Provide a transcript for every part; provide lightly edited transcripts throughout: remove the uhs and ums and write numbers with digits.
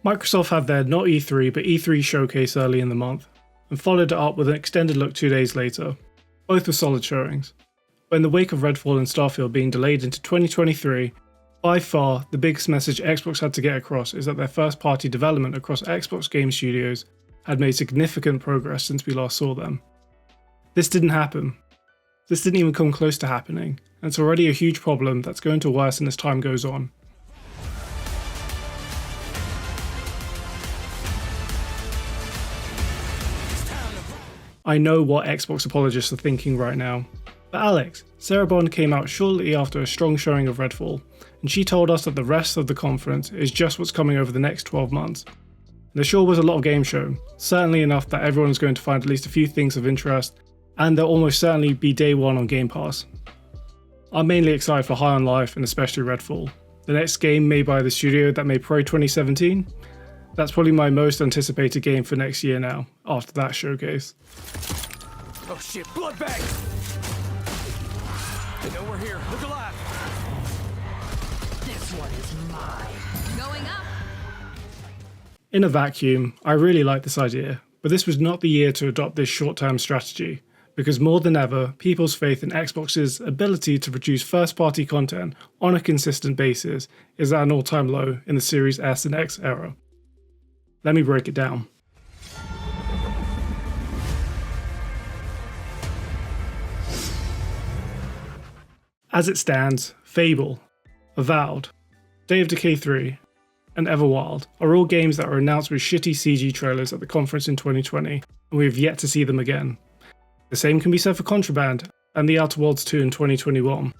Microsoft had their not E3 but E3 showcase early in the month, and followed it up with an extended look 2 days later. Both were solid showings. But in the wake of Redfall and Starfield being delayed into 2023, by far the biggest message Xbox had to get across is that their first party development across Xbox game studios had made significant progress since we last saw them. This didn't happen. This didn't even come close to happening, and it's already a huge problem that's going to worsen as time goes on. I know what Xbox apologists are thinking right now, but Alex, Sarah Bond came out shortly after a strong showing of Redfall, and she told us that the rest of the conference is just what's coming over the next 12 months. There sure was a lot of games shown, certainly enough that everyone is going to find at least a few things of interest, and they'll almost certainly be day one on Game Pass. I'm mainly excited for High on Life and especially Redfall, the next game made by the studio that made Pro 2017. That's probably my most anticipated game for next year now, after that showcase. Oh shit, blood bag! They know we're here, look alive! This one is mine. Going up! In a vacuum, I really like this idea, but this was not the year to adopt this short-term strategy, because more than ever, people's faith in Xbox's ability to produce first-party content on a consistent basis is at an all-time low in the Series S and X era. Let me break it down. As it stands, Fable, Avowed, Day of Decay 3, and Everwild are all games that were announced with shitty CG trailers at the conference in 2020, and we have yet to see them again. The same can be said for Contraband and The Outer Worlds 2 in 2021.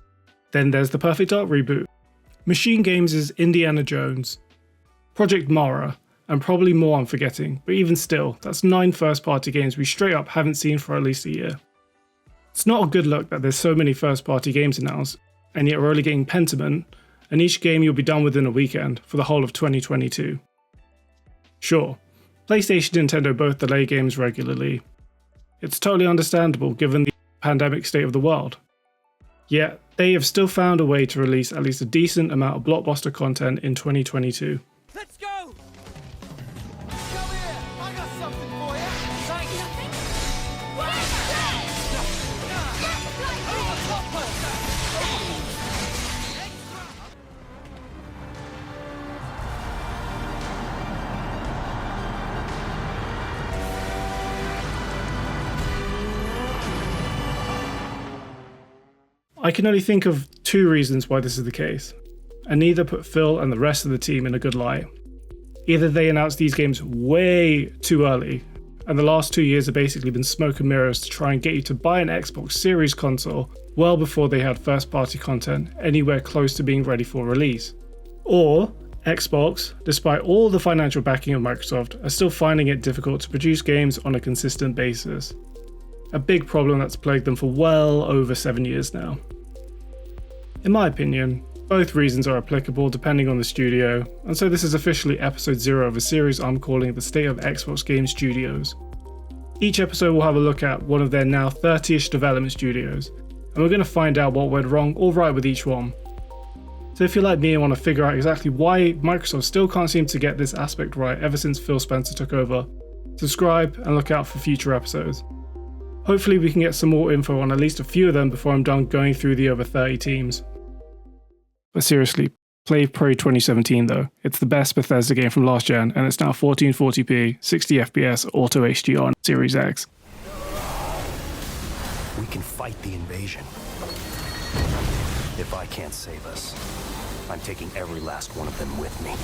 Then there's the Perfect Dark reboot, Machine Games' Indiana Jones, Project Mara, and probably more I'm forgetting, but even still, that's 9 first-party games we straight up haven't seen for at least a year. It's not a good look that there's so many first-party games announced, and yet we're only getting Pentiment, and each game you'll be done within a weekend for the whole of 2022. Sure, PlayStation and Nintendo both delay games regularly. It's totally understandable given the pandemic state of the world. Yet, they have still found a way to release at least a decent amount of blockbuster content in 2022. Let's go! Come here! I got something for you! Thank you! I can only think of 2 reasons why this is the case, and neither put Phil and the rest of the team in a good light. Either they announced these games way too early, and the last 2 years have basically been smoke and mirrors to try and get you to buy an Xbox Series console well before they had first-party content anywhere close to being ready for release. Or Xbox, despite all the financial backing of Microsoft, are still finding it difficult to produce games on a consistent basis. A big problem that's plagued them for well over 7 years now. In my opinion, both reasons are applicable depending on the studio, and so this is officially episode 0 of a series I'm calling The State of Xbox Game Studios. Each episode will have a look at one of their now 30ish development studios, and we're going to find out what went wrong or right with each one. So if you're like me and want to figure out exactly why Microsoft still can't seem to get this aspect right ever since Phil Spencer took over, subscribe and look out for future episodes. Hopefully we can get some more info on at least a few of them before I'm done going through the over 30 teams. But seriously, play Pro 2017 though. It's the best Bethesda game from last gen, and it's now 1440p, 60 FPS, Auto HD on Series X. We can fight the invasion. If I can't save us, I'm taking every last one of them with me.